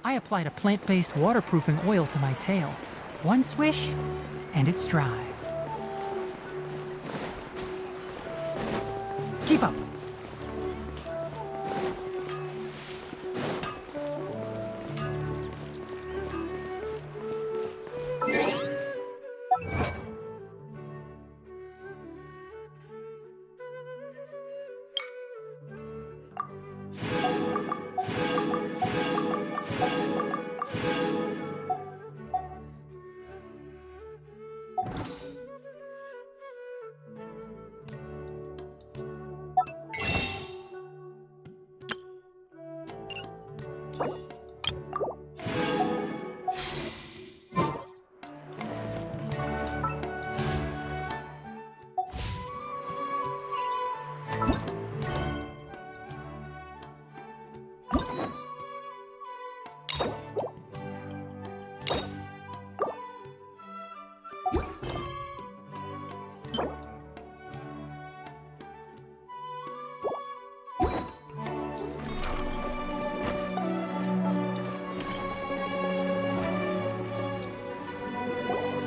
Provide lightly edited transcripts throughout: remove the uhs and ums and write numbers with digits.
I applied a plant-based waterproofing oil to my tail. One swish, and it's dry. Keep up.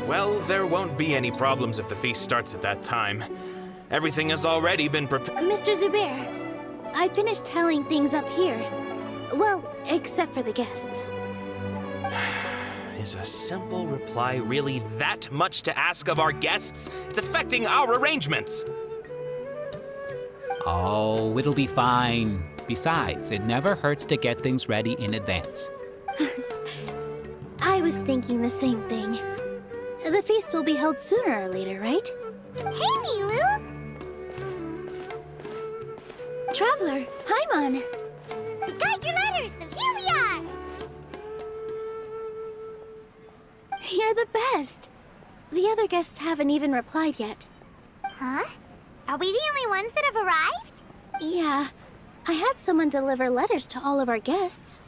Well, there won't be any problems if the feast starts at that time. Everything has already been prepared. Mr. Zubair, I finished tallying things up here. Well, except for the guests. Is a simple reply really that much to ask of our guests? It's affecting our arrangements. Oh, it'll be fine. Besides, it never hurts to get things ready in advance. I was thinking the same thing. The feast will be held sooner or later, right? Hey, Nilu! Traveler, Paimon! We got your letters, so here we are! You're the best! The other guests haven't even replied yet. Huh? Are we the only ones that have arrived? Yeah, I had someone deliver letters to all of our guests.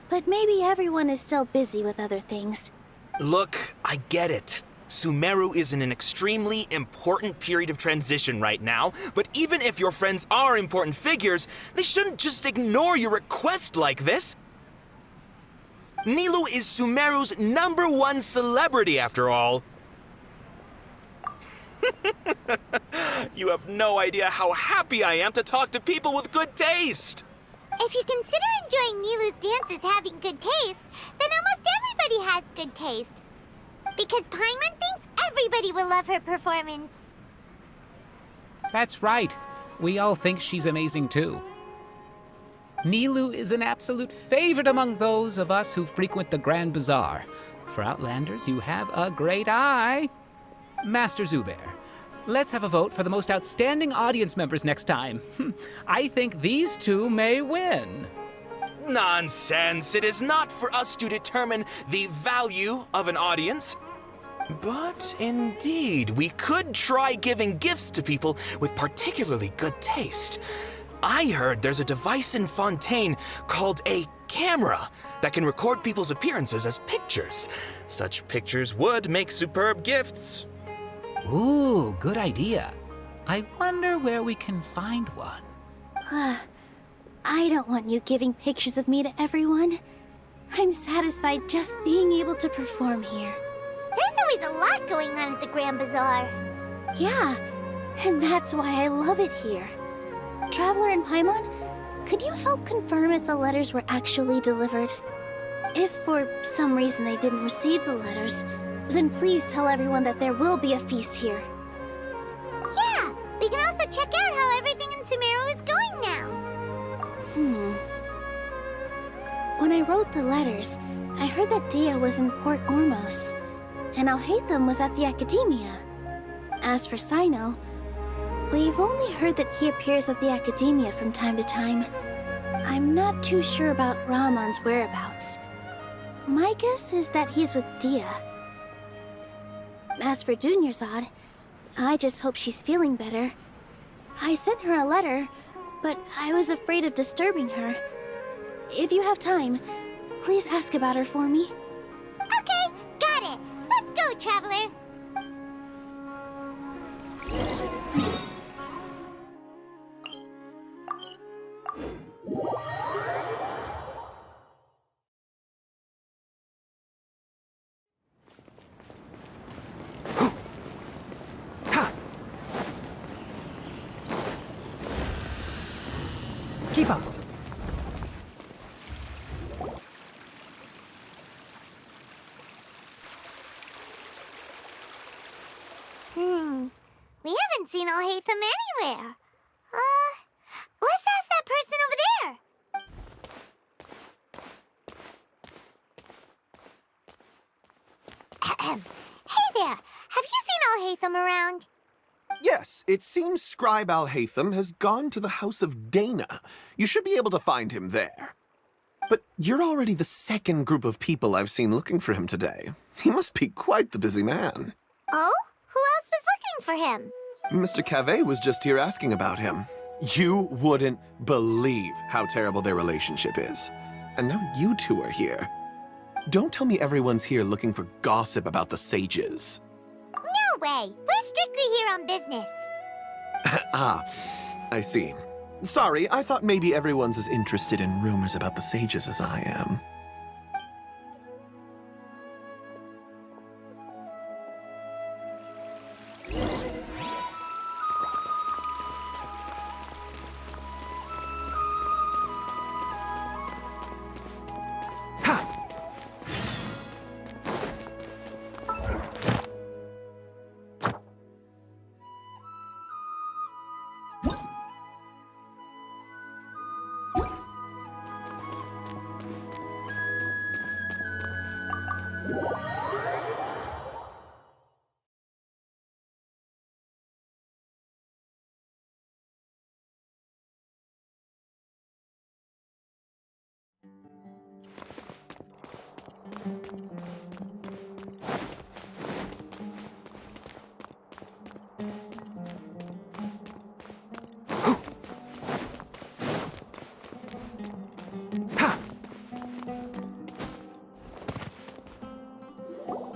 But maybe everyone is still busy with other things. Look, I get it. Sumeru is in an extremely important period of transition right now, but even if your friends are important figures, they shouldn't just ignore your request like this. Nilu is Sumeru's #1 celebrity, after all. You have no idea how happy I am to talk to people with good taste. If you consider enjoying Nilu's dances having good taste, then almost everybody has good taste. Because Paimon thinks everybody will love her performance. That's right. We all think she's amazing too. Nilu is an absolute favorite among those of us who frequent the Grand Bazaar. For Outlanders, you have a great eye. Master Zubair, let's have a vote for the most outstanding audience members next time. I think these two may win. Nonsense! It is not for us to determine the value of an audience. But indeed, we could try giving gifts to people with particularly good taste. I heard there's a device in Fontaine called a camera that can record people's appearances as pictures. Such pictures would make superb gifts. Ooh, good idea. I wonder where we can find one. I don't want you giving pictures of me to everyone. I'm satisfied just being able to perform here. There's always a lot going on at the Grand Bazaar. Yeah, and that's why I love it here. Traveler and Paimon, could you help confirm if the letters were actually delivered? If for some reason they didn't receive the letters, then please tell everyone that there will be a feast here. Yeah, we can also check out how everything in Sumeru is going now. When I wrote the letters, I heard that Dia was in Port Ormos, and Alhaitham was at the Academia. As for Sino, we've only heard that he appears at the Academia from time to time. I'm not too sure about Rahman's whereabouts. My guess is that he's with Dia. As for Dunyarzad, I just hope she's feeling better. I sent her a letter, but I was afraid of disturbing her. If you have time, please ask about her for me. Okay, got it. Let's go, Traveler. Keep up. We haven't seen Alhaitham anywhere. Let's ask that person over there. Hey there, have you seen Alhaitham around? Yes, it seems Scribe Alhaitham has gone to the House of Dana. You should be able to find him there. But you're already the second group of people I've seen looking for him today. He must be quite the busy man. Oh? Who else was looking for him? Mr. Cavey was just here asking about him. You wouldn't believe how terrible their relationship is. And now you two are here. Don't tell me everyone's here looking for gossip about the sages. No way. We're strictly here on business. Ah, I see. Sorry, I thought maybe everyone's as interested in rumors about the sages as I am.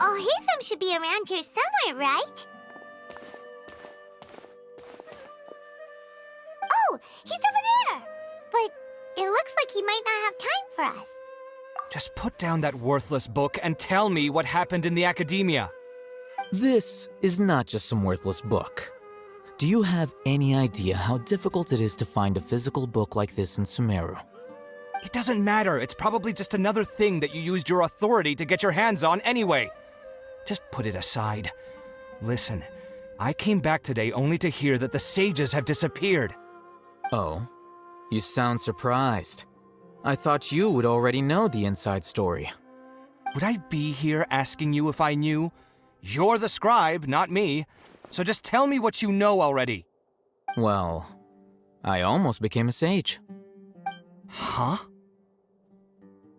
Alhaitham should be around here somewhere, right? Oh, he's over there! But it looks like he might not have time for us. Just put down that worthless book and tell me what happened in the academia. This is not just some worthless book. Do you have any idea how difficult it is to find a physical book like this in Sumeru? It doesn't matter. It's probably just another thing that you used your authority to get your hands on anyway. Just put it aside. Listen, I came back today only to hear that the sages have disappeared. Oh, you sound surprised. I thought you would already know the inside story. Would I be here asking you if I knew? You're the scribe, not me. So just tell me what you know already. Well, I almost became a sage. Huh?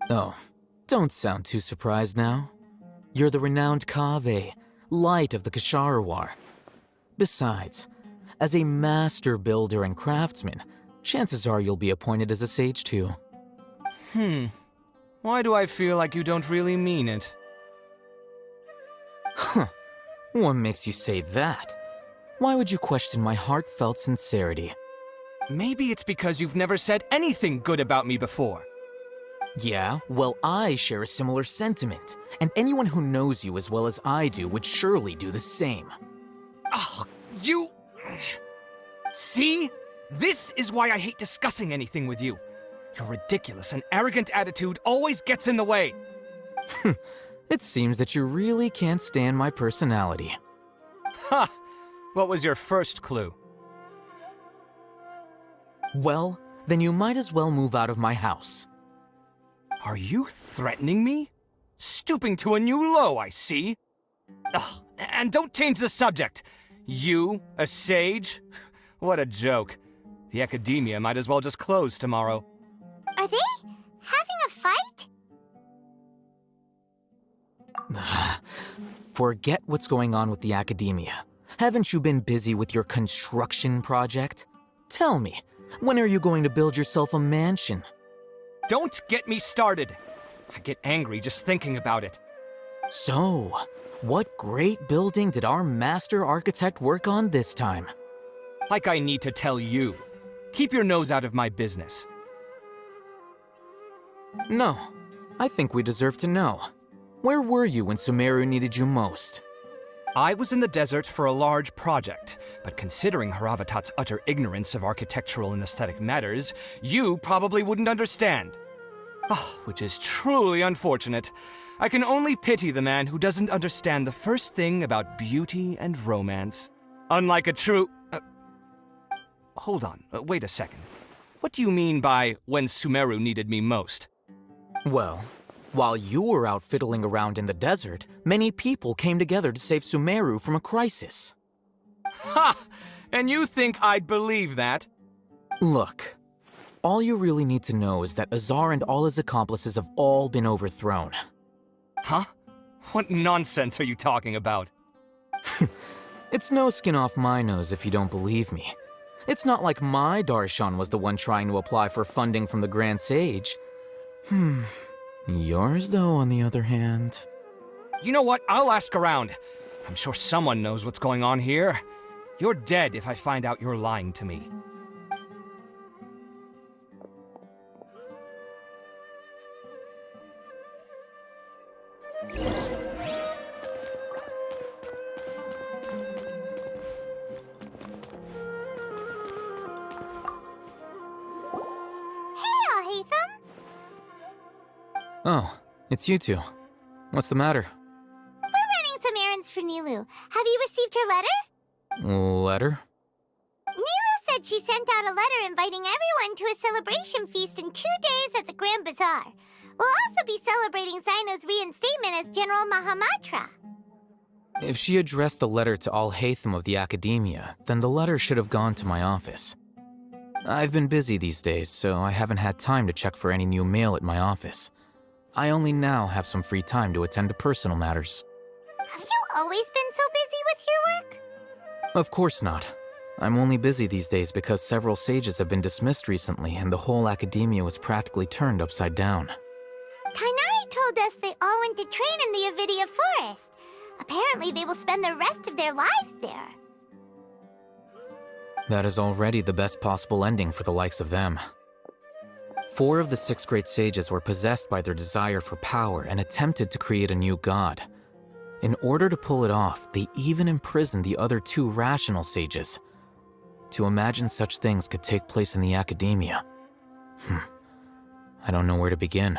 Oh, don't sound too surprised now. You're the renowned Kaveh, light of the Kasharawar. Besides, as a master builder and craftsman, chances are you'll be appointed as a sage too. Why do I feel like you don't really mean it? Huh. What makes you say that? Why would you question my heartfelt sincerity? Maybe it's because you've never said anything good about me before. Yeah, well, I share a similar sentiment, and anyone who knows you as well as I do would surely do the same. Ugh, you... See? This is why I hate discussing anything with you. Your ridiculous and arrogant attitude always gets in the way. It seems that you really can't stand my personality. Ha! What was your first clue? Well, then you might as well move out of my house. Are you threatening me? Stooping to a new low, I see. Ugh, and don't change the subject. You, a sage? What a joke. The academia might as well just close tomorrow. Are they having a fight? Forget what's going on with the academia. Haven't you been busy with your construction project? Tell me, when are you going to build yourself a mansion? Don't get me started. I get angry just thinking about it. So, what great building did our master architect work on this time? Like I need to tell you. Keep your nose out of my business. No, I think we deserve to know. Where were you when Sumeru needed you most? I was in the desert for a large project, but considering Haravatat's utter ignorance of architectural and aesthetic matters, you probably wouldn't understand. Which is truly unfortunate. I can only pity the man who doesn't understand the first thing about beauty and romance. Unlike a true... hold on, wait a second. What do you mean by when Sumeru needed me most? Well, while you were out fiddling around in the desert, many people came together to save Sumeru from a crisis. Ha! And you think I'd believe that? Look, all you really need to know is that Azar and all his accomplices have all been overthrown. Huh? What nonsense are you talking about? It's no skin off my nose if you don't believe me. It's not like my Darshan was the one trying to apply for funding from the Grand Sage. Yours, though, on the other hand... You know what? I'll ask around. I'm sure someone knows what's going on here. You're dead if I find out you're lying to me. Oh, it's you two. What's the matter? We're running some errands for Nilu. Have you received her letter? Letter? Nilu said she sent out a letter inviting everyone to a celebration feast in 2 days at the Grand Bazaar. We'll also be celebrating Zino's reinstatement as General Mahamatra. If she addressed the letter to all Hatham of the Academia, then the letter should have gone to my office. I've been busy these days, so I haven't had time to check for any new mail at my office. I only now have some free time to attend to personal matters. Have you always been so busy with your work? Of course not. I'm only busy these days because several sages have been dismissed recently and the whole academia was practically turned upside down. Kainari told us they all went to train in the Avidia Forest. Apparently they will spend the rest of their lives there. That is already the best possible ending for the likes of them. 4 of the 6 great sages were possessed by their desire for power and attempted to create a new god. In order to pull it off, they even imprisoned the other 2 rational sages. To imagine such things could take place in the academia. I don't know where to begin.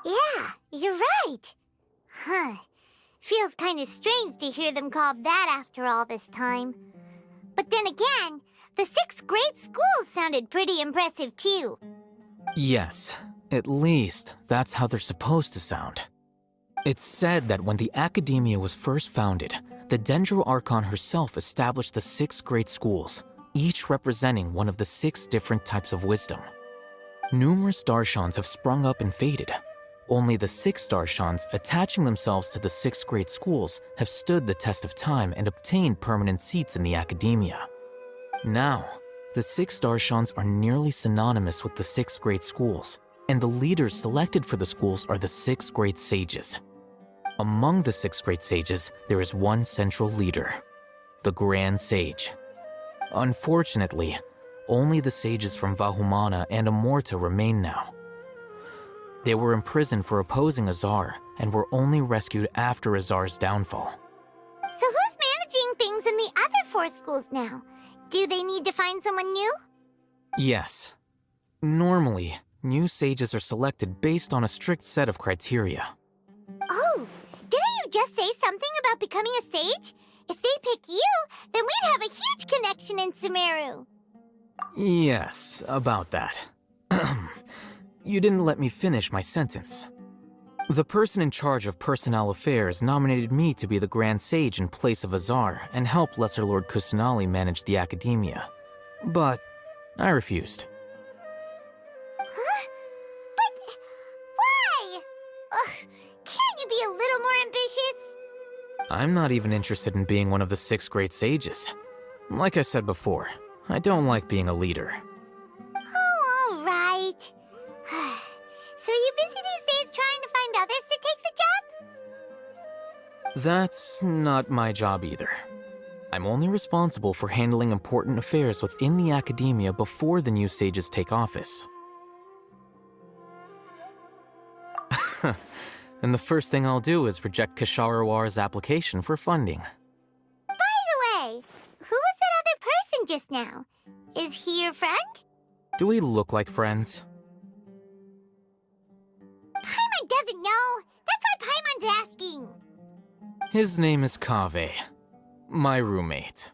Yeah, you're right. Feels kind of strange to hear them called that after all this time. But then again, the 6 great schools sounded pretty impressive too. Yes, at least that's how they're supposed to sound. It's said that when the Academia was first founded, the Dendro Archon herself established the 6 great schools, each representing one of the 6 different types of wisdom. Numerous Darshans have sprung up and faded. Only the 6 Darshans attaching themselves to the 6 great schools have stood the test of time and obtained permanent seats in the Academia. Now, the 6 Darshans are nearly synonymous with the 6 great schools, and the leaders selected for the schools are the 6 great sages. Among the 6 great sages, there is one central leader, the Grand Sage. Unfortunately, only the sages from Vahumana and Amorta remain now. They were imprisoned for opposing Azar and were only rescued after Azar's downfall. So who's managing things in the other 4 schools now? Do they need to find someone new? Yes. Normally, new sages are selected based on a strict set of criteria. Oh, didn't you just say something about becoming a sage? If they pick you, then we'd have a huge connection in Sumeru. Yes, about that. You didn't let me finish my sentence. The person in charge of personnel affairs nominated me to be the Grand Sage in place of Azar and help Lesser Lord Kusanali manage the Academia. But I refused. Huh? But why? Can't you be a little more ambitious? I'm not even interested in being one of the 6 great sages. Like I said before, I don't like being a leader. Oh, all right. So are you busy these days trying to find others to take the job? That's not my job either. I'm only responsible for handling important affairs within the Academia before the new sages take office. And the first thing I'll do is reject Kasharawar's application for funding. By the way, who was that other person just now? Is he your friend? Do we look like friends? Paimon doesn't know. That's why Paimon's asking. His name is Kaveh, my roommate.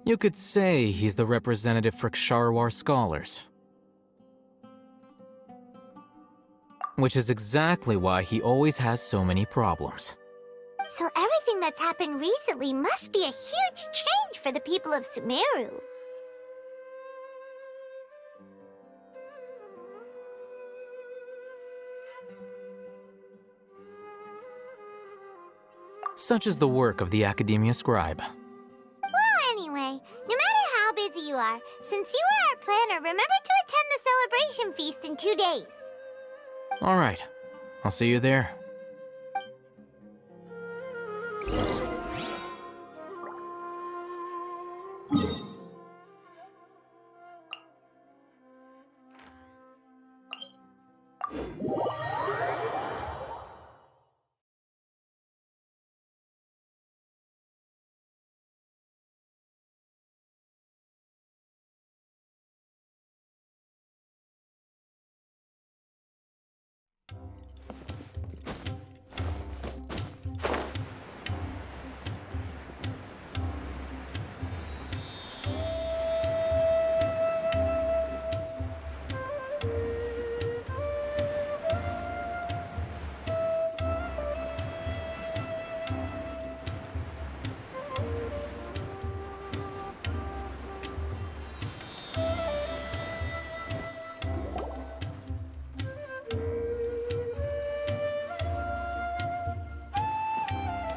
You could say he's the representative for Ksharawar scholars. Which is exactly why he always has so many problems. So everything that's happened recently must be a huge change for the people of Sumeru. Such is the work of the Academia Scribe. Well, anyway, no matter how busy you are, since you are our planner, remember to attend the celebration feast in 2 days. All right, I'll see you there.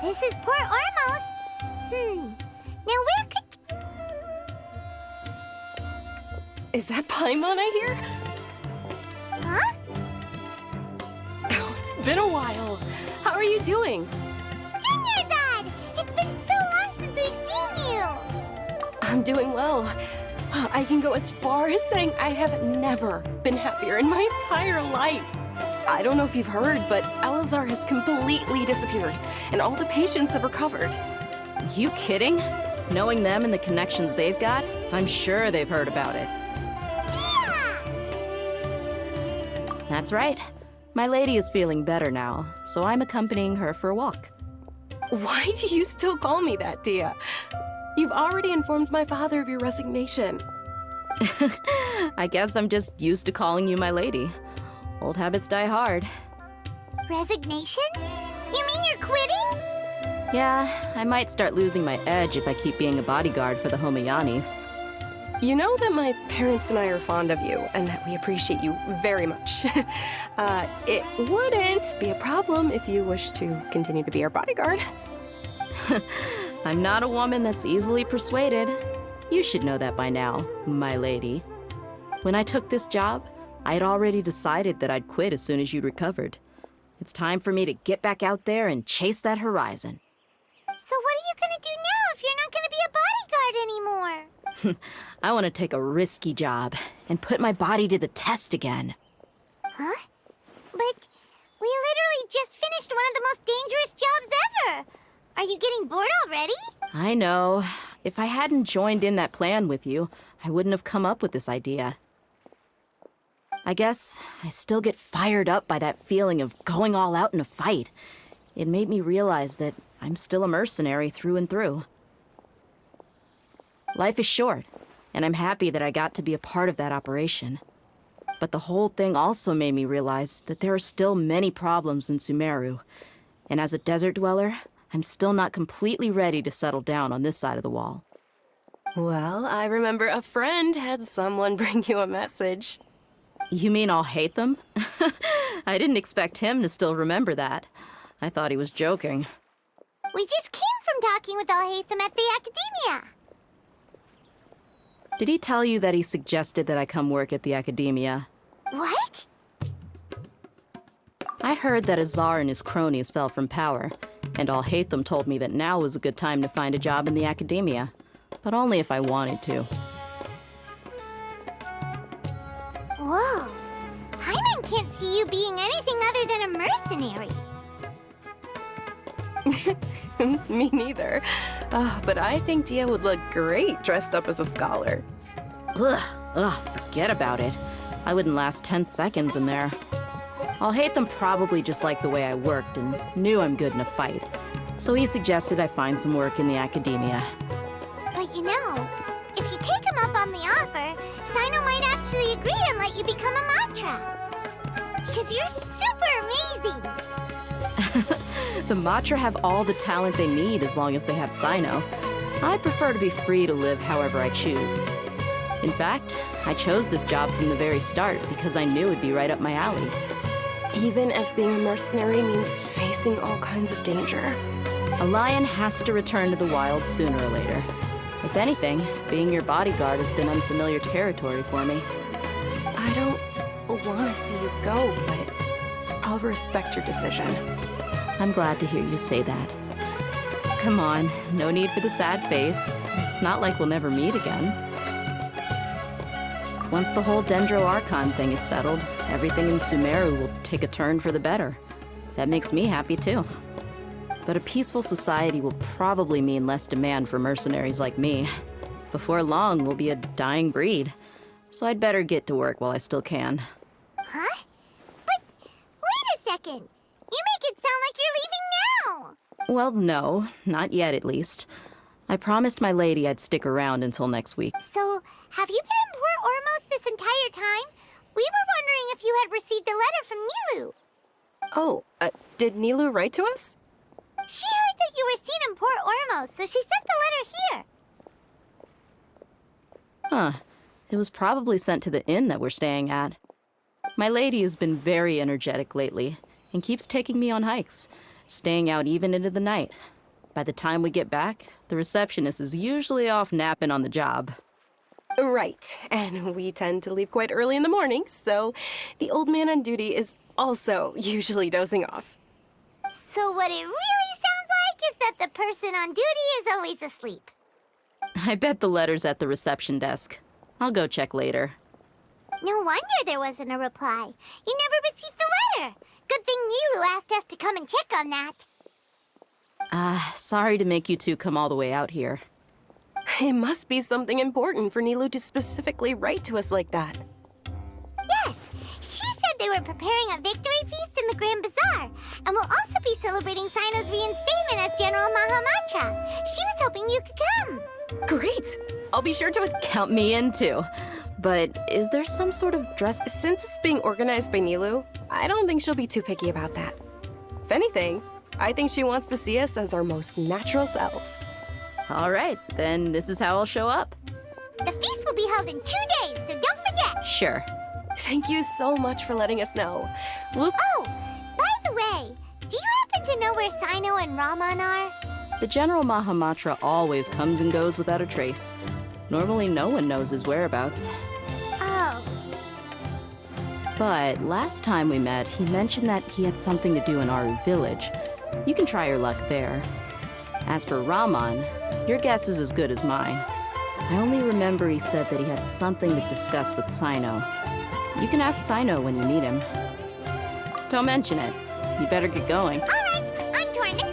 This is Port Ormos. Now where could... Is that Paimon I hear? Huh? Oh, it's been a while. How are you doing? Dunyarzad! It's been so long since we've seen you! I'm doing well. I can go as far as saying I have never been happier in my entire life. I don't know if you've heard, but Elazar has completely disappeared, and all the patients have recovered. You kidding? Knowing them and the connections they've got, I'm sure they've heard about it. Yeah! That's right. My lady is feeling better now, so I'm accompanying her for a walk. Why do you still call me that, Dia? You've already informed my father of your resignation. I guess I'm just used to calling you my lady. Old habits die hard. Resignation? You mean you're quitting? Yeah, I might start losing my edge if I keep being a bodyguard for the Homayanis. You know that my parents and I are fond of you, and that we appreciate you very much. It wouldn't be a problem if you wish to continue to be our bodyguard. I'm not a woman that's easily persuaded. You should know that by now, my lady. When I took this job, I had already decided that I'd quit as soon as you'd recovered. It's time for me to get back out there and chase that horizon. So what are you gonna do now if you're not gonna be a bodyguard anymore? I want to take a risky job and put my body to the test again. Huh? But we literally just finished one of the most dangerous jobs ever! Are you getting bored already? I know. If I hadn't joined in that plan with you, I wouldn't have come up with this idea. I guess I still get fired up by that feeling of going all out in a fight. It made me realize that I'm still a mercenary through and through. Life is short, and I'm happy that I got to be a part of that operation. But the whole thing also made me realize that there are still many problems in Sumeru, and as a desert dweller, I'm still not completely ready to settle down on this side of the wall. Well, I remember a friend had someone bring you a message. You mean I'll hate them? I didn't expect him to still remember that. I thought he was joking. We just came from talking with Alhaitham at the Academia. Did he tell you that he suggested that I come work at the Academia? What? I heard that Azar and his cronies fell from power, and Alhaitham told me that now was a good time to find a job in the Academia, but only if I wanted to. Whoa. Paimon can't see you being anything other than a mercenary. Me neither. But I think Dia would look great dressed up as a scholar. Ugh, forget about it. I wouldn't last 10 seconds in there. Alhaitham probably just liked the way I worked and knew I'm good in a fight. So he suggested I find some work in the academia. But you know, if you take him up on the offer, Sino might actually agree and let you become a Matra. Because you're super amazing! The Matra have all the talent they need as long as they have Sino. I prefer to be free to live however I choose. In fact, I chose this job from the very start because I knew it'd be right up my alley. Even if being a mercenary means facing all kinds of danger. A lion has to return to the wild sooner or later. If anything, being your bodyguard has been unfamiliar territory for me. I don't want to see you go, but I'll respect your decision. I'm glad to hear you say that. Come on, no need for the sad face. It's not like we'll never meet again. Once the whole Dendro Archon thing is settled, everything in Sumeru will take a turn for the better. That makes me happy too. But a peaceful society will probably mean less demand for mercenaries like me. Before long, we'll be a dying breed. So I'd better get to work while I still can. Huh? But wait a second! You make it sound like you're leaving now! Well, no, not yet at least. I promised my lady I'd stick around until next week. So, have you been in Port Ormos this entire time? We were wondering if you had received a letter from Nilu. Oh, did Nilu write to us? She heard that you were seen in Port Ormos, so she sent the letter here. Huh. It was probably sent to the inn that we're staying at. My lady has been very energetic lately and keeps taking me on hikes, staying out even into the night. By the time we get back, the receptionist is usually off napping on the job. Right, and we tend to leave quite early in the morning, so the old man on duty is also usually dozing off. So what it really sounds like is that the person on duty is always asleep. I bet the letter's at the reception desk. I'll go check later. No wonder there wasn't a reply. You never received the letter. Good thing Nilu asked us to come and check on that. Sorry to make you two come all the way out here. It must be something important for Nilu to specifically write to us like that. Yes, she said they were preparing a victory feast in the Grand Bazaar, and will also be celebrating Sino's reinstatement as General Mahamatra. She was hoping you could come. Great! I'll be sure to Count me in too. But is there some sort of dress? Since it's being organized by Nilu, I don't think she'll be too picky about that. If anything, I think she wants to see us as our most natural selves. All right, then this is how I'll show up. The feast will be held in 2 days, so don't forget. Sure. Thank you so much for letting us know. We'll... Oh, by the way, do you happen to know where Sino and Raman are? The General Mahamatra always comes and goes without a trace. Normally no one knows his whereabouts. Oh. But last time we met, he mentioned that he had something to do in Aru village. You can try your luck there. As for Raman, your guess is as good as mine. I only remember he said that he had something to discuss with Sino. You can ask Sino when you meet him. Don't mention it. You better get going. All right, on to our next...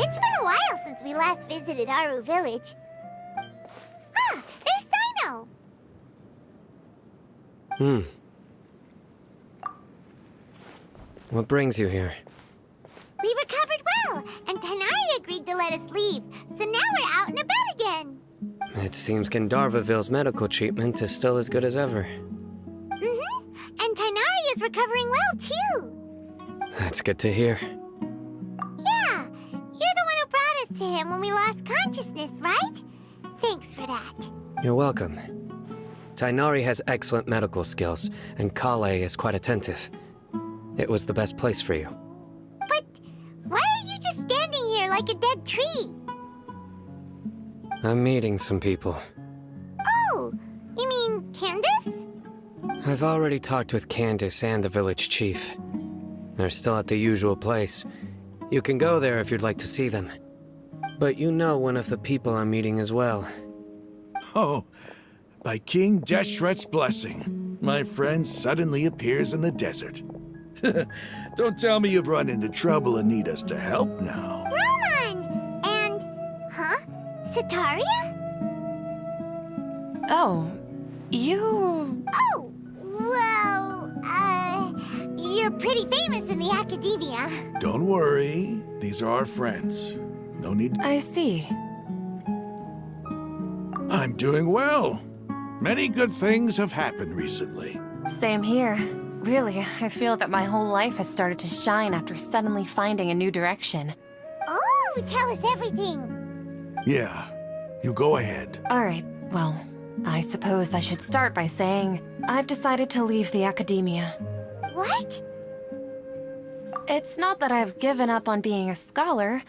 It's been a while since we last visited Aru village. Ah, there's Sino! What brings you here? We recovered well, and Tanari agreed to let us leave, so now we're out and about again. It seems Gandharvaville's medical treatment is still as good as ever. That's good to hear. Yeah, you're the one who brought us to him when we lost consciousness, right? Thanks for that. You're welcome. Tainari has excellent medical skills, and Kale is quite attentive. It was the best place for you. But why are you just standing here like a dead tree? I'm meeting some people. Oh, you mean Candace? I've already talked with Candace and the village chief. They're still at the usual place. You can go there if you'd like to see them. But you know one of the people I'm meeting as well. Oh, by King Deshret's blessing, my friend suddenly appears in the desert. Don't tell me you've run into trouble and need us to help now. Roman! And... huh? Sataria? Oh, you... Oh, well, you're pretty famous in the academia. Don't worry, these are our friends. No need to... I see. I'm doing well. Many good things have happened recently. Same here. Really, I feel that my whole life has started to shine after suddenly finding a new direction. Oh, tell us everything. Yeah, you go ahead. Alright, well, I suppose I should start by saying I've decided to leave the academia. What? It's not that I've given up on being a scholar.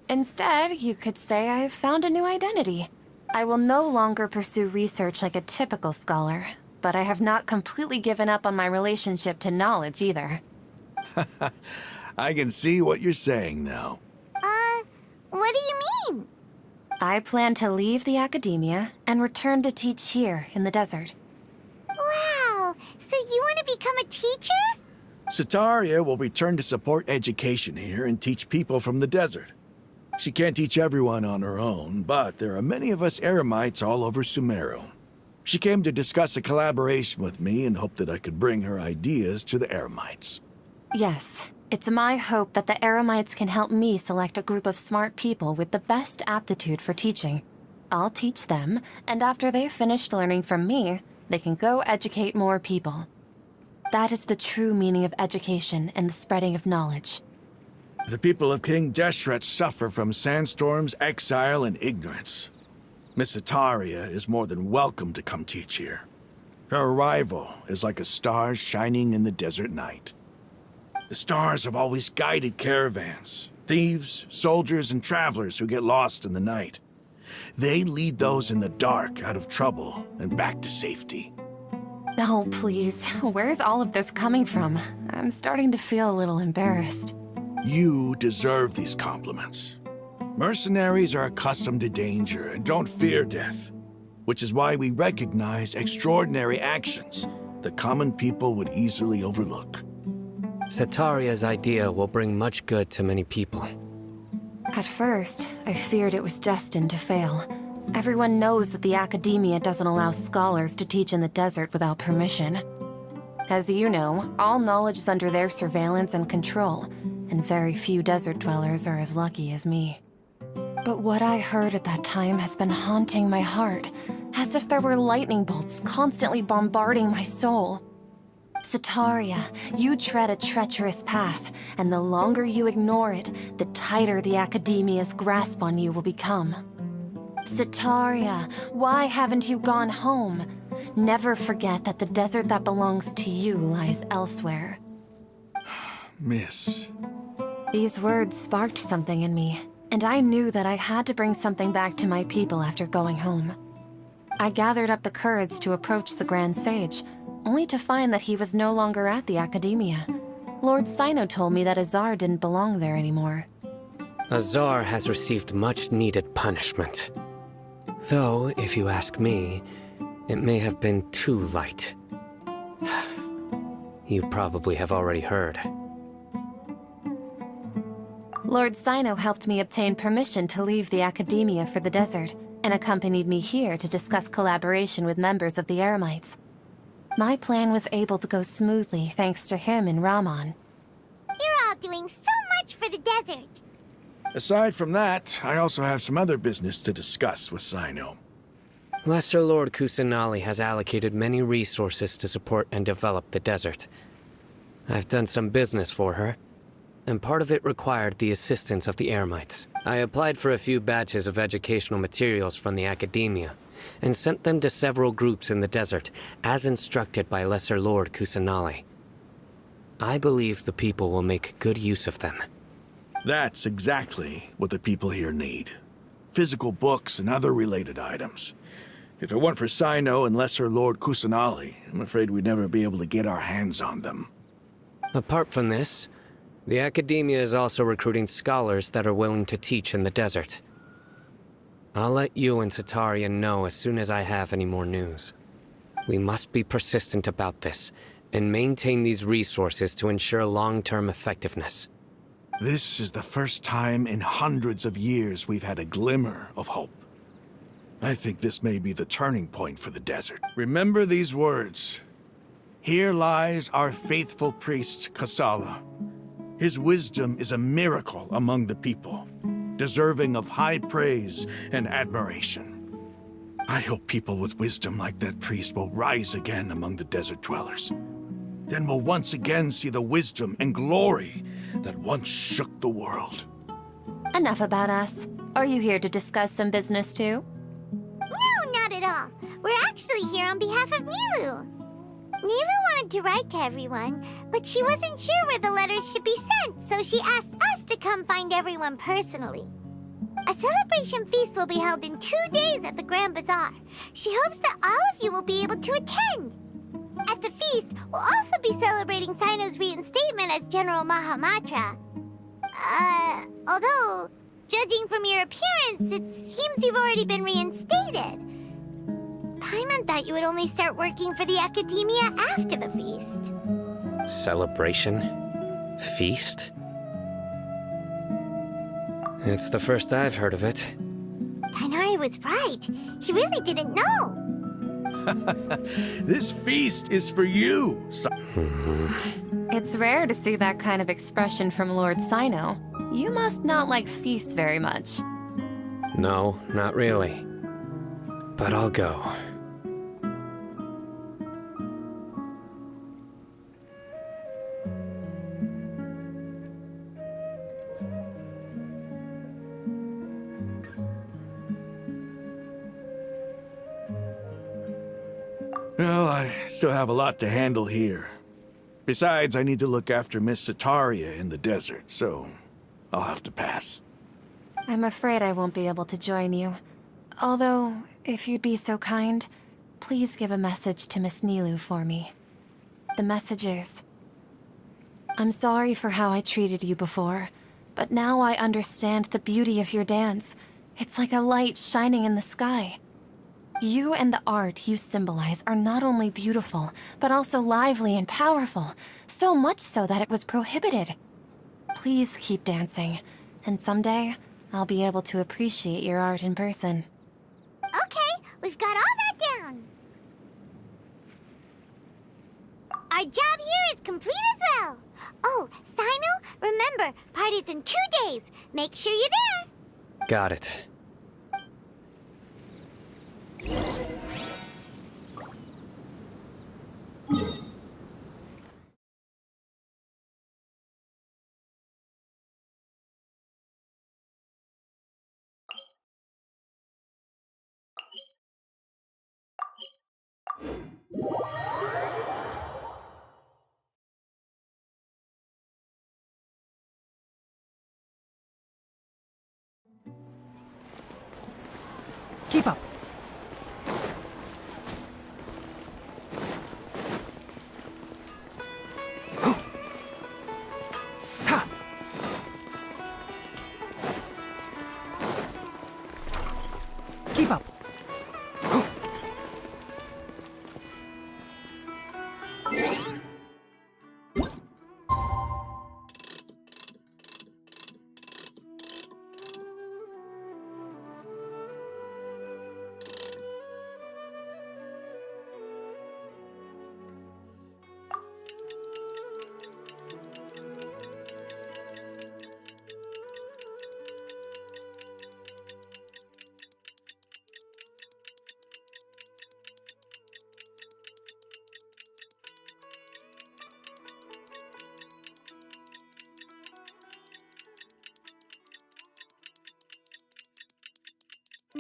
Instead, you could say I've found a new identity. I will no longer pursue research like a typical scholar, but I have not completely given up on my relationship to knowledge either. I can see what you're saying now. What do you mean? I plan to leave the academia and return to teach here in the desert. Wow, so you want to become a teacher? Sataria will return to support education here and teach people from the desert. She can't teach everyone on her own, but there are many of us Eremites all over Sumeru. She came to discuss a collaboration with me and hoped that I could bring her ideas to the Eremites. Yes, it's my hope that the Eremites can help me select a group of smart people with the best aptitude for teaching. I'll teach them, and after they've finished learning from me, they can go educate more people. That is the true meaning of education and the spreading of knowledge. The people of King Deshret suffer from sandstorms, exile, and ignorance. Miss Sataria is more than welcome to come teach here. Her arrival is like a star shining in the desert night. The stars have always guided caravans, thieves, soldiers, and travelers who get lost in the night. They lead those in the dark out of trouble and back to safety. Oh, please, where's all of this coming from? I'm starting to feel a little embarrassed. You deserve these compliments. Mercenaries are accustomed to danger and don't fear death, which is why we recognize extraordinary actions that common people would easily overlook. Sataria's idea will bring much good to many people. At first, I feared it was destined to fail. Everyone knows that the academia doesn't allow scholars to teach in the desert without permission. As you know, all knowledge is under their surveillance and control, and very few desert dwellers are as lucky as me. But what I heard at that time has been haunting my heart, as if there were lightning bolts constantly bombarding my soul. Sataria, you tread a treacherous path, and the longer you ignore it, the tighter the academia's grasp on you will become. Sataria, why haven't you gone home? Never forget that the desert that belongs to you lies elsewhere. Miss... These words sparked something in me, and I knew that I had to bring something back to my people after going home. I gathered up the courage to approach the Grand Sage, only to find that he was no longer at the academia. Lord Sino told me that Azar didn't belong there anymore. Azar has received much-needed punishment. Though, if you ask me, it may have been too light. You probably have already heard. Lord Sino helped me obtain permission to leave the academia for the desert, and accompanied me here to discuss collaboration with members of the Eremites. My plan was able to go smoothly thanks to him and Rahman. You're all doing so much for the desert. Aside from that, I also have some other business to discuss with Sino. Lesser Lord Kusanali has allocated many resources to support and develop the desert. I've done some business for her, and part of it required the assistance of the Eremites. I applied for a few batches of educational materials from the academia, and sent them to several groups in the desert, as instructed by Lesser Lord Kusanali. I believe the people will make good use of them. That's exactly what the people here need. Physical books and other related items. If it weren't for Sino and Lesser Lord Kusanali, I'm afraid we'd never be able to get our hands on them. Apart from this, the academia is also recruiting scholars that are willing to teach in the desert. I'll let you and Satarian know as soon as I have any more news. We must be persistent about this, and maintain these resources to ensure long-term effectiveness. This is the first time in hundreds of years we've had a glimmer of hope. I think this may be the turning point for the desert. Remember these words. Here lies our faithful priest, Kasala. His wisdom is a miracle among the people, deserving of high praise and admiration. I hope people with wisdom like that priest will rise again among the desert dwellers. Then we'll once again see the wisdom and glory that once shook the world. Enough about us. Are you here to discuss some business too? No, not at all. We're actually here on behalf of Nilu. Nilu wanted to write to everyone, but she wasn't sure where the letters should be sent, so she asked us to come find everyone personally. A celebration feast will be held in 2 days at the Grand Bazaar. She hopes that all of you will be able to attend. At the feast, we'll also be celebrating Sino's reinstatement as General Mahamatra. Although, judging from your appearance, it seems you've already been reinstated. Paimon thought you would only start working for the Academia after the feast. Celebration? Feast? It's the first I've heard of it. Tighnari was right. He really didn't know. This feast is for you, It's rare to see that kind of expression from Lord Sino. You must not like feasts very much. No, not really. But I'll go. Well, I still have a lot to handle here. Besides, I need to look after Miss Sataria in the desert, so I'll have to pass. I'm afraid I won't be able to join you. Although, if you'd be so kind, please give a message to Miss Nilu for me. The message is, I'm sorry for how I treated you before, but now I understand the beauty of your dance. It's like a light shining in the sky. You and the art you symbolize are not only beautiful, but also lively and powerful, so much so that it was prohibited. Please keep dancing, and someday, I'll be able to appreciate your art in person. Okay, we've got all that down. Our job here is complete as well. Oh, Sino, remember, party's in 2 days. Make sure you're there. Got it. Keep up. Keep up.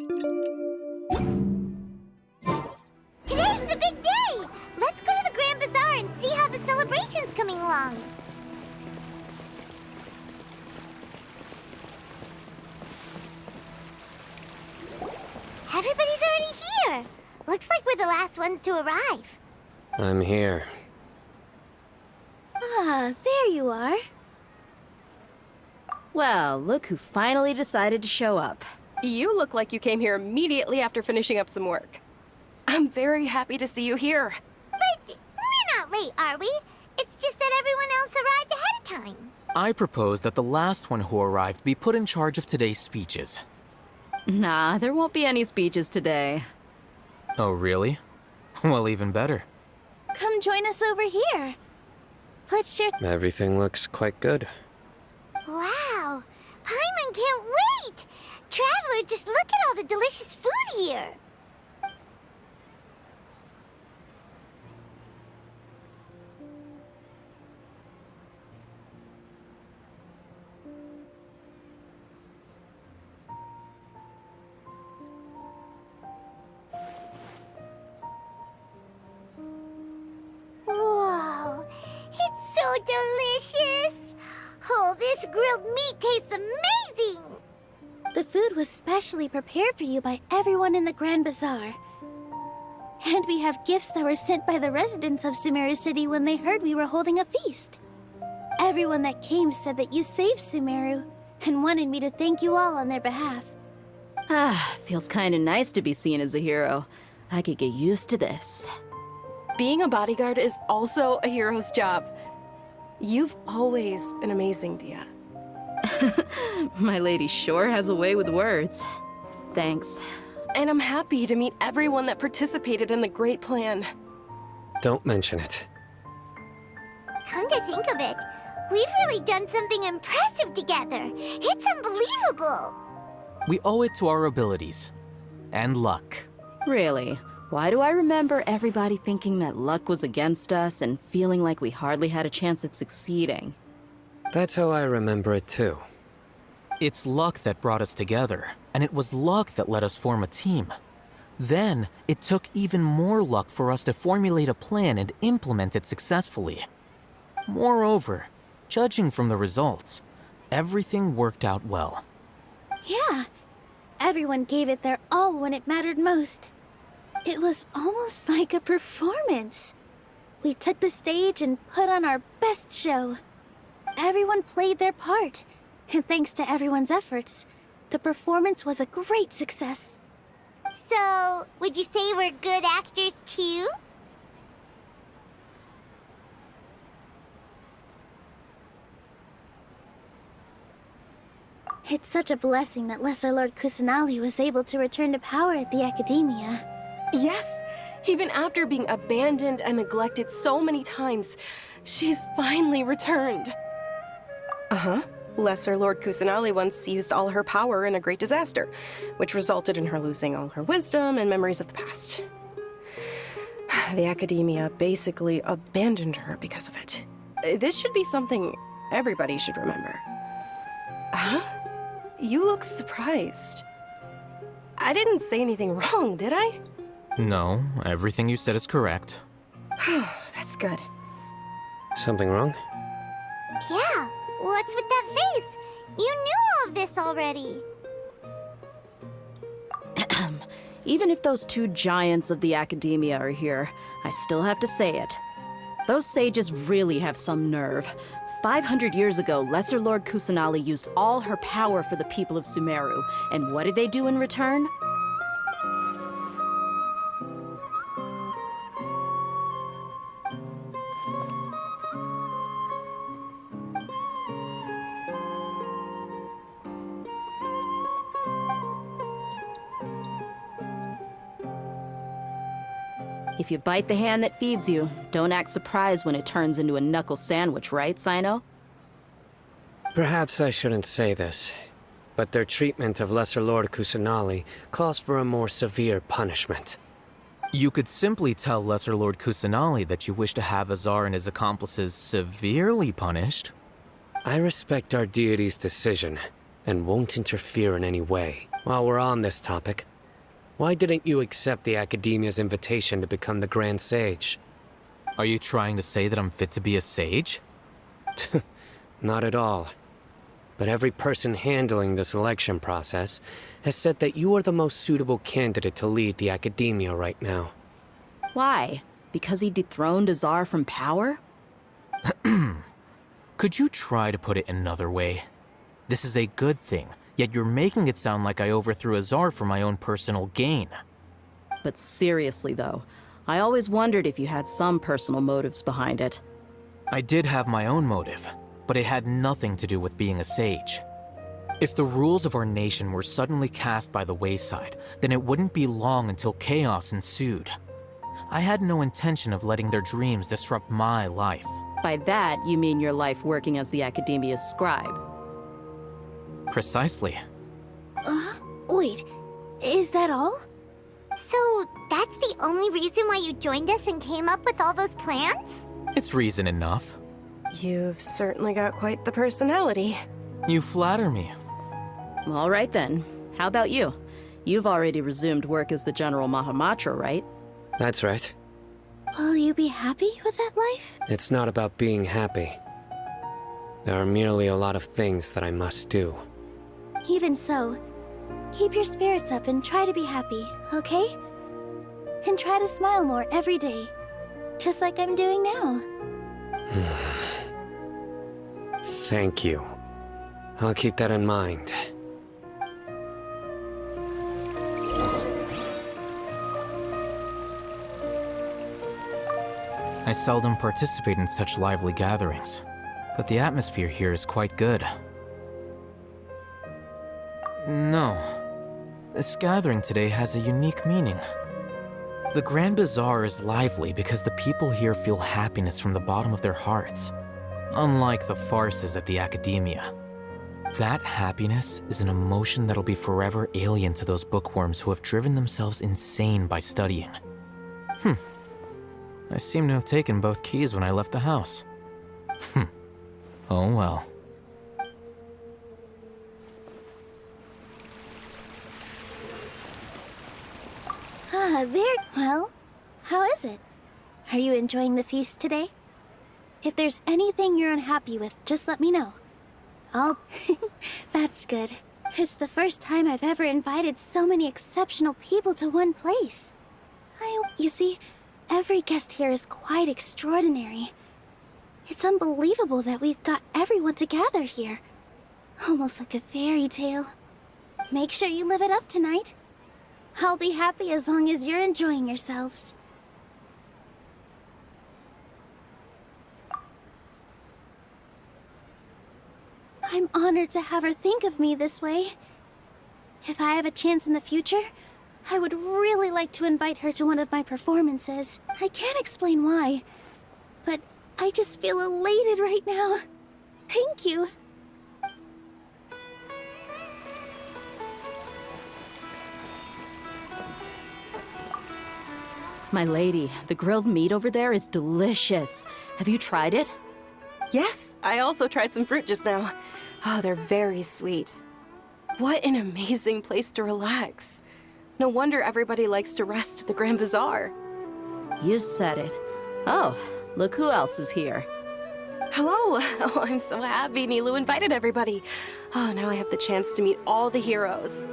Today's the big day! Let's go to the Grand Bazaar and see how the celebration's coming along. Everybody's already here. Looks like we're the last ones to arrive. I'm here. Ah, there you are. Well, look who finally decided to show up. You look like you came here immediately after finishing up some work. I'm very happy to see you here. But we're not late, are we? It's just that everyone else arrived ahead of time. I propose that the last one who arrived be put in charge of today's speeches. Nah, there won't be any speeches today. Oh, really? Well, even better. Come join us over here. Let's share. Everything looks quite good. Wow! Paimon can't wait! Traveler, just look at all the delicious food here! Whoa! It's so delicious! Oh, this grilled meat tastes amazing! The food was specially prepared for you by everyone in the Grand Bazaar. And we have gifts that were sent by the residents of Sumeru City when they heard we were holding a feast. Everyone that came said that you saved Sumeru and wanted me to thank you all on their behalf. Ah, feels kinda nice to be seen as a hero. I could get used to this. Being a bodyguard is also a hero's job. You've always been amazing, Dia. My lady sure has a way with words. Thanks. And I'm happy to meet everyone that participated in the great plan. Don't mention it. Come to think of it, we've really done something impressive together. It's unbelievable. We owe it to our abilities. And luck. Really? Why do I remember everybody thinking that luck was against us and feeling like we hardly had a chance of succeeding? That's how I remember it too. It's luck that brought us together, and it was luck that let us form a team. Then, it took even more luck for us to formulate a plan and implement it successfully. Moreover, judging from the results, everything worked out well. Yeah, everyone gave it their all when it mattered most. It was almost like a performance. We took the stage and put on our best show. Everyone played their part, and thanks to everyone's efforts, the performance was a great success. So, would you say we're good actors too? It's such a blessing that Lesser Lord Kusanali was able to return to power at the Academia. Yes, even after being abandoned and neglected so many times, she's finally returned. Uh-huh. Lesser Lord Kusanali once used all her power in a great disaster, which resulted in her losing all her wisdom and memories of the past. The Academia basically abandoned her because of it. This should be something everybody should remember. Huh? You look surprised. I didn't say anything wrong, did I? No, everything you said is correct. That's good. Something wrong? Yeah, what's with that face? You knew all of this already. Even if those two giants of the Academia are here, I still have to say it. Those sages really have some nerve. 500 years ago, Lesser Lord Kusanali used all her power for the people of Sumeru, and what did they do in return? If you bite the hand that feeds you, don't act surprised when it turns into a knuckle sandwich, right, Sino? Perhaps I shouldn't say this, but their treatment of Lesser Lord Kusanali calls for a more severe punishment. You could simply tell Lesser Lord Kusanali that you wish to have Azar and his accomplices severely punished. I respect our deity's decision, and won't interfere in any way. While we're on this topic, Why didn't you accept the Academia's invitation to become the Grand Sage? Are you trying to say that I'm fit to be a sage? Not at all. But every person handling the selection process has said that you are the most suitable candidate to lead the Academia right now. Why? Because he dethroned Azar from power? Could you try to put it another way? This is a good thing, yet you're making it sound like I overthrew Azar for my own personal gain. But seriously, though, I always wondered if you had some personal motives behind it. I did have my own motive, but it had nothing to do with being a sage. If the rules of our nation were suddenly cast by the wayside, then it wouldn't be long until chaos ensued. I had no intention of letting their dreams disrupt my life. By that, you mean your life working as the Academia's scribe. Precisely. Wait, is that all? So, that's the only reason why you joined us and came up with all those plans? It's reason enough. You've certainly got quite the personality. You flatter me. All right then. How about you? You've already resumed work as the General Mahamatra, right? That's right. Will you be happy with that life? It's not about being happy. There are merely a lot of things that I must do. Even so, keep your spirits up and try to be happy, okay? And try to smile more every day, just like I'm doing now. Thank you. I'll keep that in mind. I seldom participate in such lively gatherings, but the atmosphere here is quite good. No. This gathering today has a unique meaning. The Grand Bazaar is lively because the people here feel happiness from the bottom of their hearts, unlike the farces at the Academia. That happiness is an emotion that'll be forever alien to those bookworms who have driven themselves insane by studying. I seem to have taken both keys when I left the house. Oh well. Well, how is it? Are you enjoying the feast today? If there's anything you're unhappy with, just let me know. That's good. It's the first time I've ever invited so many exceptional people to one place. You see, every guest here is quite extraordinary. It's unbelievable that we've got everyone together here. Almost like a fairy tale. Make sure you live it up tonight. I'll be happy as long as you're enjoying yourselves. I'm honored to have her think of me this way. If I have a chance in the future, I would really like to invite her to one of my performances. I can't explain why, but I just feel elated right now. Thank you. My lady, the grilled meat over there is delicious. Have you tried it? Yes, I also tried some fruit just now. Oh, they're very sweet. What an amazing place to relax. No wonder everybody likes to rest at the Grand Bazaar. You said it. Oh, look who else is here. Hello. Oh, I'm so happy Nilou invited everybody. Oh, now I have the chance to meet all the heroes.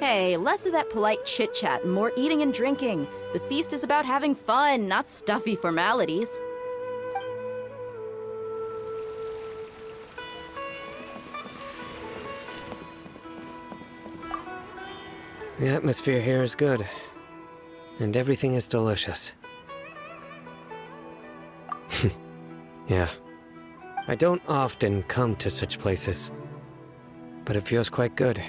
Hey, less of that polite chit-chat and more eating and drinking. The feast is about having fun, not stuffy formalities. The atmosphere here is good, and everything is delicious. Yeah. I don't often come to such places, but it feels quite good.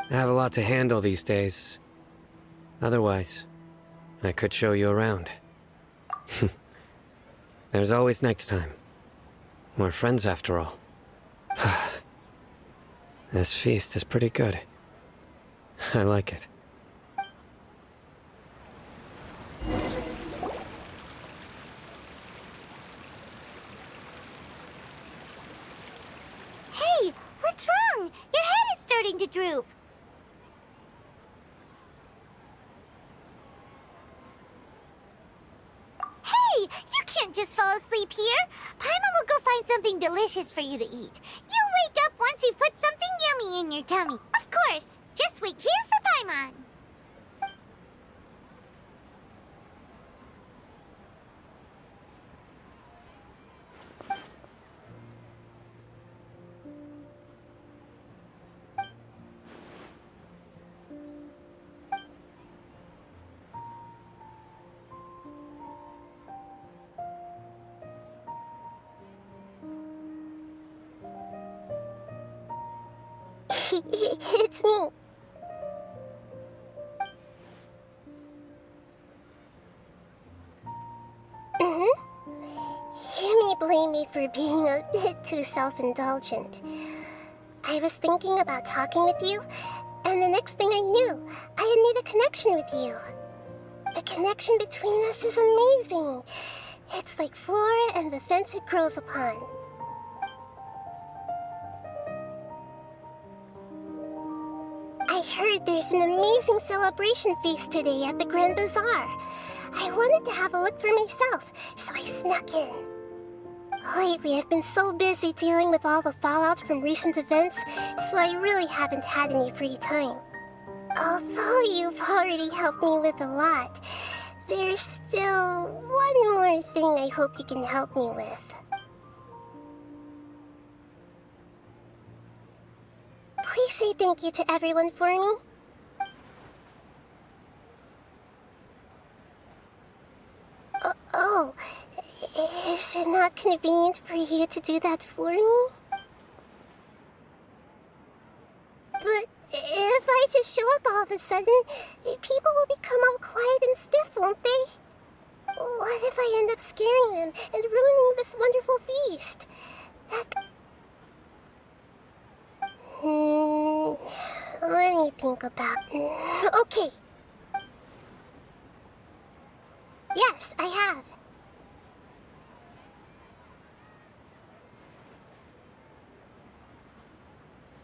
I have a lot to handle these days. Otherwise, I could show you around. There's always next time. We're friends after all. This feast is pretty good. I like it. Hey, what's wrong? Your head is starting to droop. just fall asleep here. Paimon will go find something delicious for you to eat. You'll wake up once you've put something yummy in your tummy. Of course. Just wait here for Paimon. It's me. You may blame me for being a bit too self-indulgent. I was thinking about talking with you, and the next thing I knew, I had made a connection with you. The connection between us is amazing. It's like flora and the fence it grows upon. I heard there's an amazing celebration feast today at the Grand Bazaar. I wanted to have a look for myself, so I snuck in. Lately, I've been so busy dealing with all the fallout from recent events, so I really haven't had any free time. Although you've already helped me with a lot, there's still one more thing I hope you can help me with. Please say thank you to everyone for me. Oh, is it not convenient for you to do that for me? But if I just show up all of a sudden, people will become all quiet and stiff, won't they? What if I end up scaring them and ruining this wonderful feast? Let me think about... Okay. Yes, I have.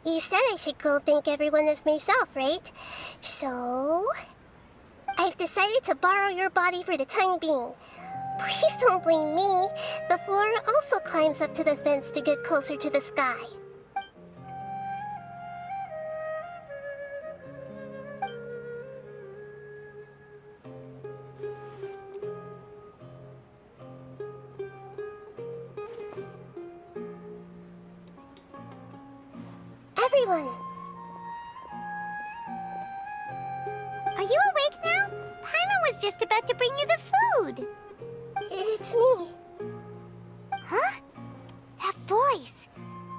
You said I should go thank everyone as myself, right? So... I've decided to borrow your body for the time being. Please don't blame me. The flora also climbs up to the fence to get closer to the sky. Everyone! Are you awake now? Paimon was just about to bring you the food. It's me. Huh? That voice.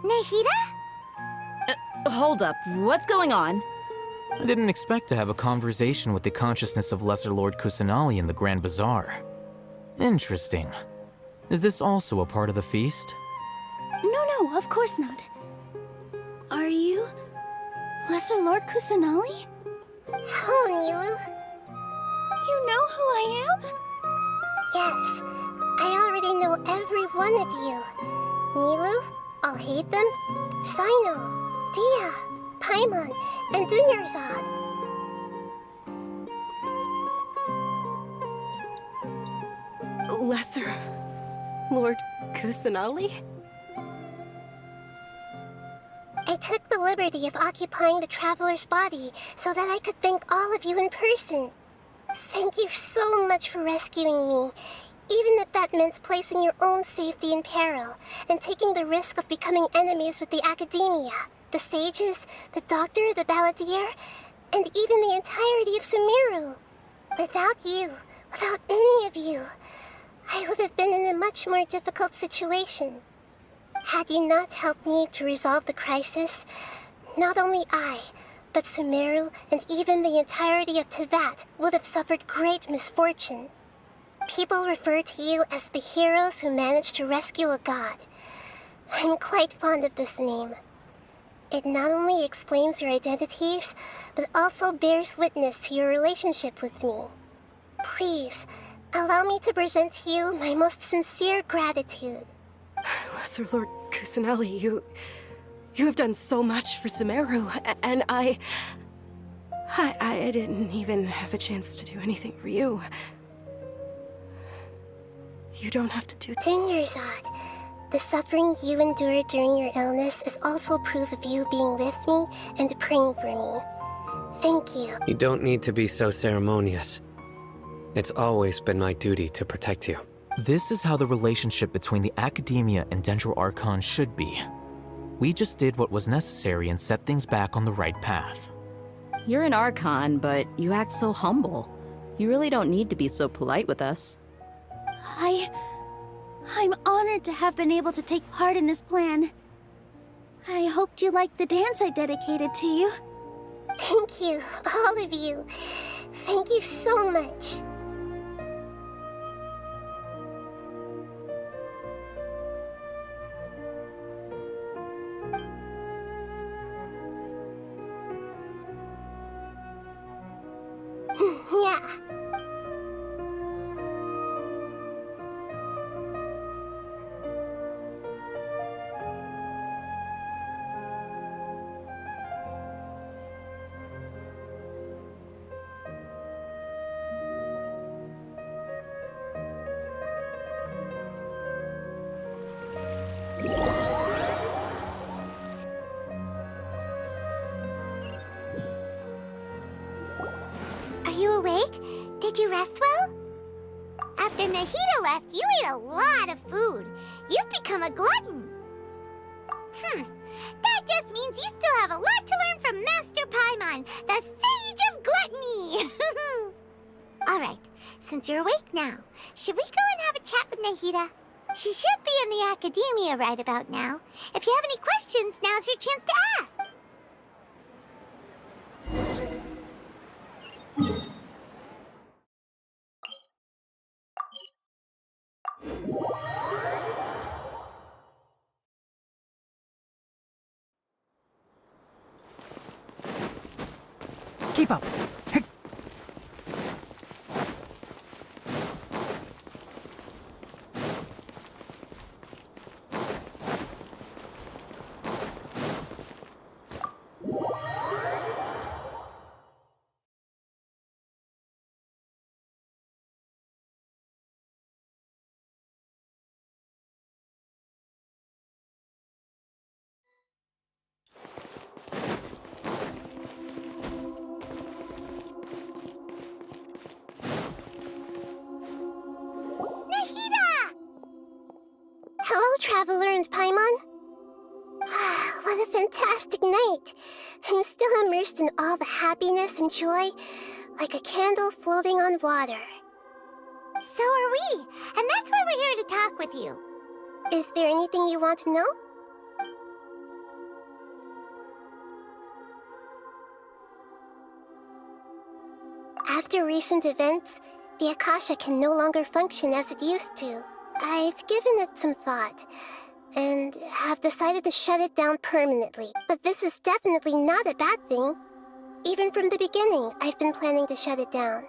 Nahida? Hold up. What's going on? I didn't expect to have a conversation with the consciousness of Lesser Lord Kusanali in the Grand Bazaar. Interesting. Is this also a part of the feast? No, of course not. Are you... Lesser Lord Kusanali? Hello, Nilu. You know who I am? Yes, I already know every one of you. Nilu, Alhaitham, Sino, Dia, Paimon, and Dunyarzad. Lesser Lord Kusanali? I took the liberty of occupying the traveler's body so that I could thank all of you in person. Thank you so much for rescuing me, even if that meant placing your own safety in peril and taking the risk of becoming enemies with the Academia, the sages, the doctor, the balladeer, and even the entirety of Sumeru. Without you, without any of you, I would have been in a much more difficult situation. Had you not helped me to resolve the crisis, not only I, but Sumeru and even the entirety of Teyvat would have suffered great misfortune. People refer to you as the heroes who managed to rescue a god. I'm quite fond of this name. It not only explains your identities, but also bears witness to your relationship with me. Please, allow me to present to you my most sincere gratitude. Lesser Lord Kusanali, you have done so much for Sumeru, and I didn't even have a chance to do anything for you. You don't have to do that. Dinyarzad, the suffering you endured during your illness is also proof of you being with me and praying for me. Thank you. You don't need to be so ceremonious. It's always been my duty to protect you. This is how the relationship between the Academia and Dendro Archon should be. We just did what was necessary and set things back on the right path. You're an Archon, but you act so humble. You really don't need to be so polite with us. I'm honored to have been able to take part in this plan. I hoped you liked the dance I dedicated to you. Thank you, all of you. Thank you so much. Yeah. Are you awake? Did you rest well? After Nahida left, you ate a lot of food. You've become a glutton. That just means you still have a lot to learn from Master Paimon, the Sage of Gluttony. Alright, since you're awake now, should we go and have a chat with Nahida? She should be in the Academia right about now. If you have any questions, now's your chance to ask. Keep up. Hey. Hello, Traveler and Paimon. What a fantastic night. I'm still immersed in all the happiness and joy, like a candle floating on water. So are we, and that's why we're here to talk with you. Is there anything you want to know? After recent events, the Akasha can no longer function as it used to. I've given it some thought, and have decided to shut it down permanently. But this is definitely not a bad thing. Even from the beginning, I've been planning to shut it down.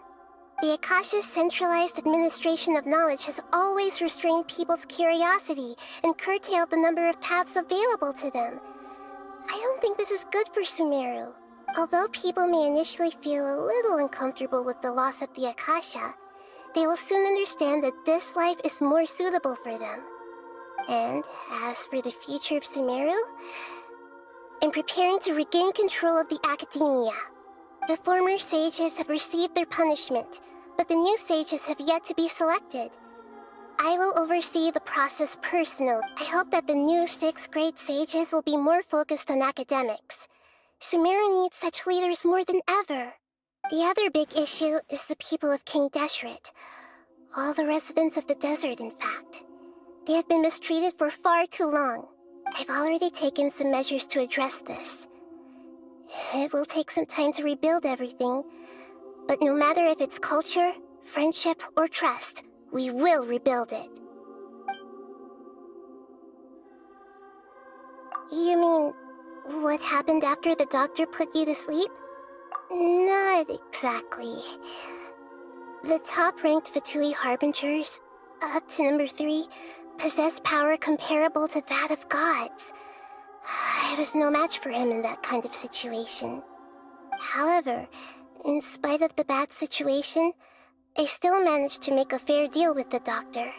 The Akasha's centralized administration of knowledge has always restrained people's curiosity and curtailed the number of paths available to them. I don't think this is good for Sumeru. Although people may initially feel a little uncomfortable with the loss of the Akasha, they will soon understand that this life is more suitable for them. And as for the future of Sumeru, I'm preparing to regain control of the Academia. The former sages have received their punishment, but the new sages have yet to be selected. I will oversee the process personally. I hope that the new 6 great sages will be more focused on academics. Sumeru needs such leaders more than ever. The other big issue is the people of King Deshret. All the residents of the desert, in fact. They have been mistreated for far too long. I've already taken some measures to address this. It will take some time to rebuild everything, but no matter if it's culture, friendship, or trust, we will rebuild it. You mean, what happened after the doctor put you to sleep? Not exactly. The top-ranked Fatui Harbingers, up to number 3, possess power comparable to that of gods. I was no match for him in that kind of situation. However, in spite of the bad situation, I still managed to make a fair deal with the doctor.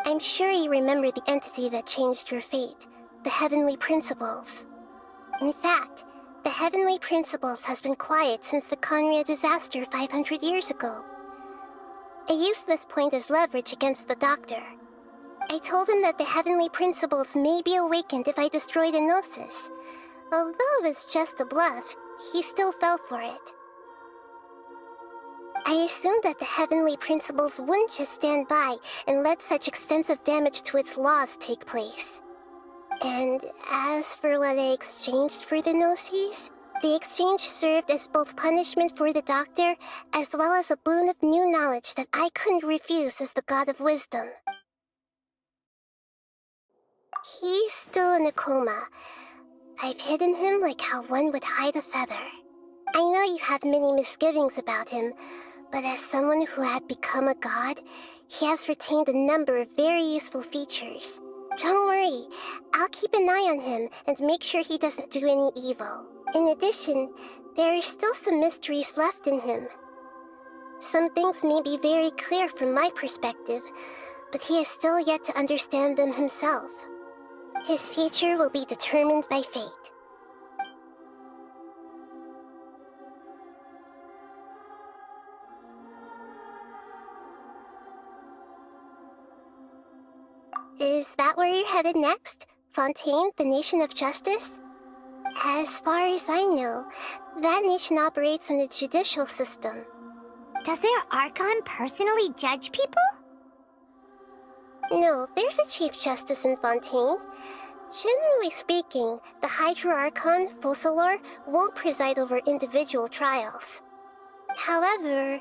I'm sure you remember the entity that changed your fate, the Heavenly Principles. In fact, the Heavenly Principles has been quiet since the Conria disaster 500 years ago. I used this point as leverage against the Doctor. I told him that the Heavenly Principles may be awakened if I destroy the Gnosis. Although it was just a bluff, he still fell for it. I assumed that the Heavenly Principles wouldn't just stand by and let such extensive damage to its laws take place. And as for what I exchanged for the Gnosis, the exchange served as both punishment for the Doctor, as well as a boon of new knowledge that I couldn't refuse as the God of Wisdom. He's still in a coma. I've hidden him like how one would hide a feather. I know you have many misgivings about him, but as someone who had become a god, he has retained a number of very useful features. Don't worry, I'll keep an eye on him and make sure he doesn't do any evil. In addition, there are still some mysteries left in him. Some things may be very clear from my perspective, but he is still yet to understand them himself. His future will be determined by fate. Is that where you're headed next? Fontaine, the Nation of Justice? As far as I know, that nation operates in a judicial system. Does their Archon personally judge people? No, there's a Chief Justice in Fontaine. Generally speaking, the Hydra Archon, Focalor, won't preside over individual trials. However,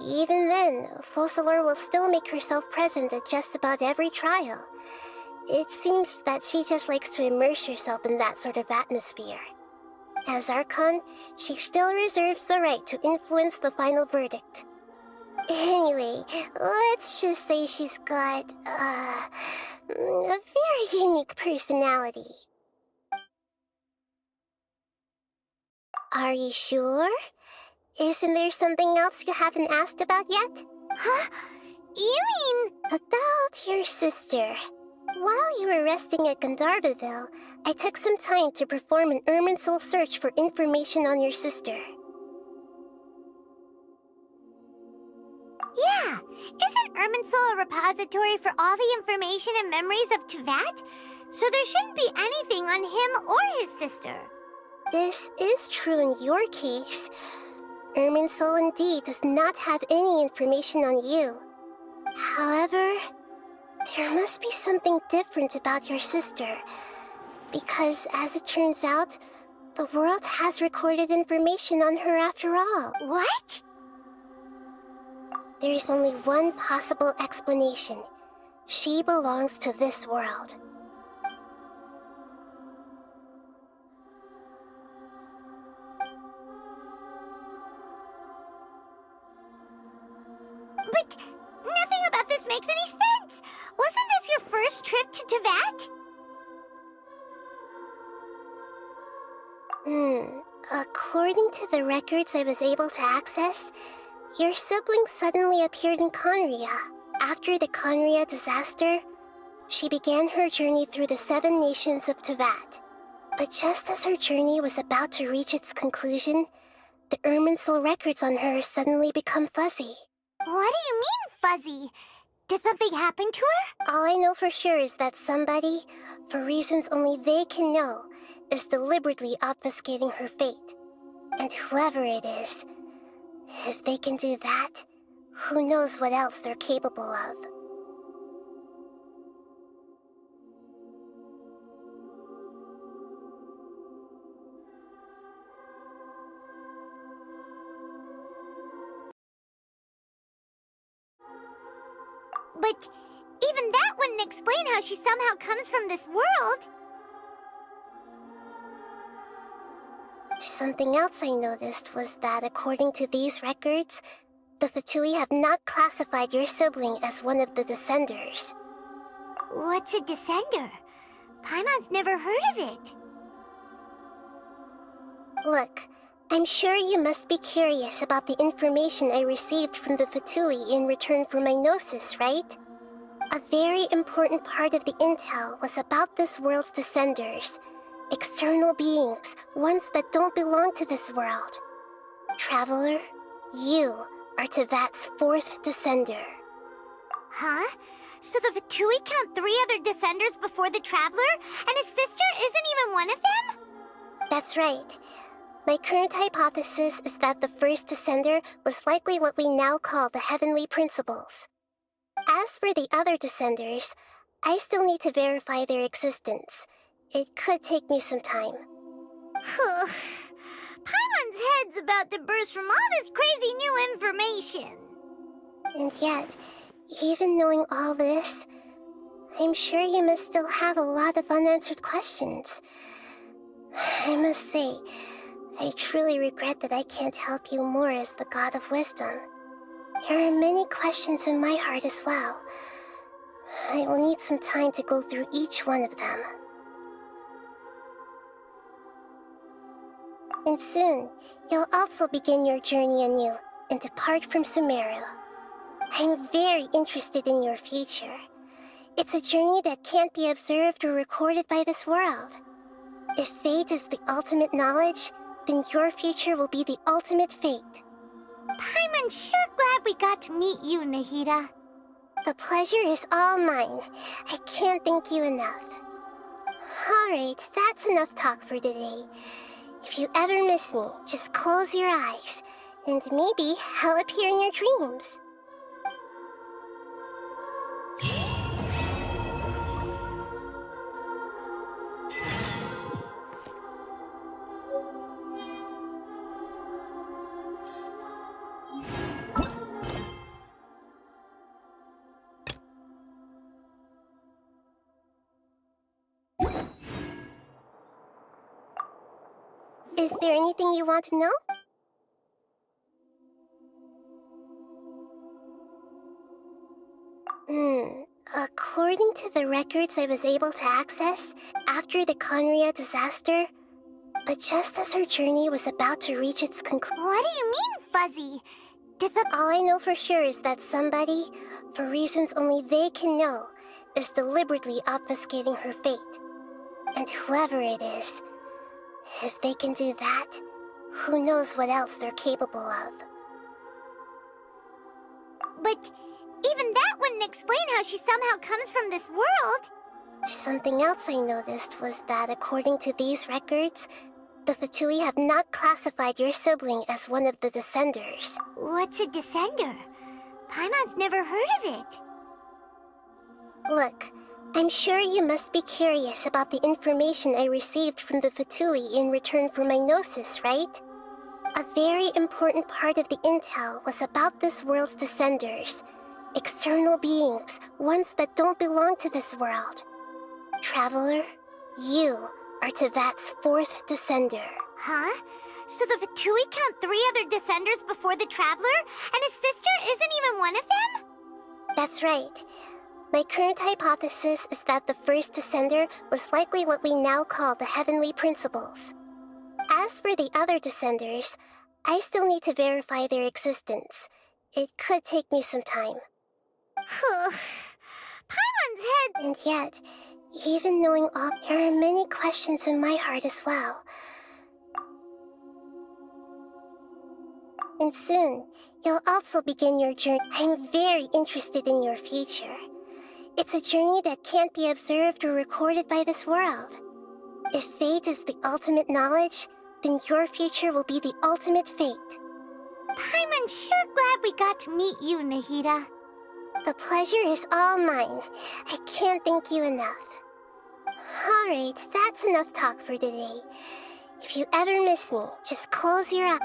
even then, Focalor will still make herself present at just about every trial. It seems that she just likes to immerse herself in that sort of atmosphere. As Archon, she still reserves the right to influence the final verdict. Anyway, let's just say she's got, a very unique personality. Are you sure? Isn't there something else you haven't asked about yet? Huh? You mean... About your sister. While you were resting at Gandharvaville, I took some time to perform an Irminsul search for information on your sister. Yeah! Isn't Irminsul a repository for all the information and memories of Teyvat? So there shouldn't be anything on him or his sister. This is true in your case. Irminsul indeed does not have any information on you. However, there must be something different about your sister. Because, as it turns out, the world has recorded information on her after all. What? There is only one possible explanation. She belongs to this world. But nothing about this makes any sense! Wasn't this your first trip to Teyvat? According to the records I was able to access, your sibling suddenly appeared in Conria. After the Conria disaster, she began her journey through the 7 nations of Teyvat. But just as her journey was about to reach its conclusion, the Irminsul records on her suddenly become fuzzy. What do you mean, fuzzy? Did something happen to her? All I know for sure is that somebody, for reasons only they can know, is deliberately obfuscating her fate. And whoever it is, if they can do that, who knows what else they're capable of. But even that wouldn't explain how she somehow comes from this world. Something else I noticed was that according to these records, the Fatui have not classified your sibling as one of the Descenders. What's a Descender? Paimon's never heard of it. Look, I'm sure you must be curious about the information I received from the Fatui in return for my Gnosis, right? A very important part of the intel was about this world's descenders. External beings, ones that don't belong to this world. Traveler, you are Tevat's 4th descender. Huh? So the Fatui count 3 other descenders before the Traveler, and his sister isn't even one of them? That's right. My current hypothesis is that the first descender was likely what we now call the Heavenly Principles. As for the other descenders, I still need to verify their existence. It could take me some time. Paimon's head's about to burst from all this crazy new information. And yet, even knowing all this, I'm sure you must still have a lot of unanswered questions. I must say, I truly regret that I can't help you more as the God of Wisdom. There are many questions in my heart as well. I will need some time to go through each one of them. And soon, you'll also begin your journey anew and depart from Sumeru. I'm very interested in your future. It's a journey that can't be observed or recorded by this world. If fate is the ultimate knowledge, then your future will be the ultimate fate. Paimon's sure glad we got to meet you, Nahida. The pleasure is all mine. I can't thank you enough. Alright, that's enough talk for today. If you ever miss me, just close your eyes, and maybe I'll appear in your dreams. Is there anything you want to know? According to the records I was able to access, after the Conria disaster, but just as her journey was about to reach its conclusion... What do you mean, Fuzzy? All I know for sure is that somebody, for reasons only they can know, is deliberately obfuscating her fate. And whoever it is, if they can do that, who knows what else they're capable of. But even that wouldn't explain how she somehow comes from this world. Something else I noticed was that according to these records, the Fatui have not classified your sibling as one of the descenders. What's a descender? Paimon's never heard of it. Look, I'm sure you must be curious about the information I received from the Fatui in return for my gnosis, right? A very important part of the intel was about this world's descenders. External beings, ones that don't belong to this world. Traveler, you are Tevat's 4th descender. Huh? So the Fatui count 3 other descenders before the Traveler, and his sister isn't even one of them? That's right. My current hypothesis is that the first descender was likely what we now call the Heavenly Principles. As for the other descenders, I still need to verify their existence. It could take me some time. Paimon's head... And yet, even knowing all, there are many questions in my heart as well. And soon, you'll also begin your journey. I'm very interested in your future. It's a journey that can't be observed or recorded by this world. If fate is the ultimate knowledge, then your future will be the ultimate fate. Paimon's sure glad we got to meet you, Nahida. The pleasure is all mine. I can't thank you enough. Alright, that's enough talk for today. If you ever miss me, just close your eyes.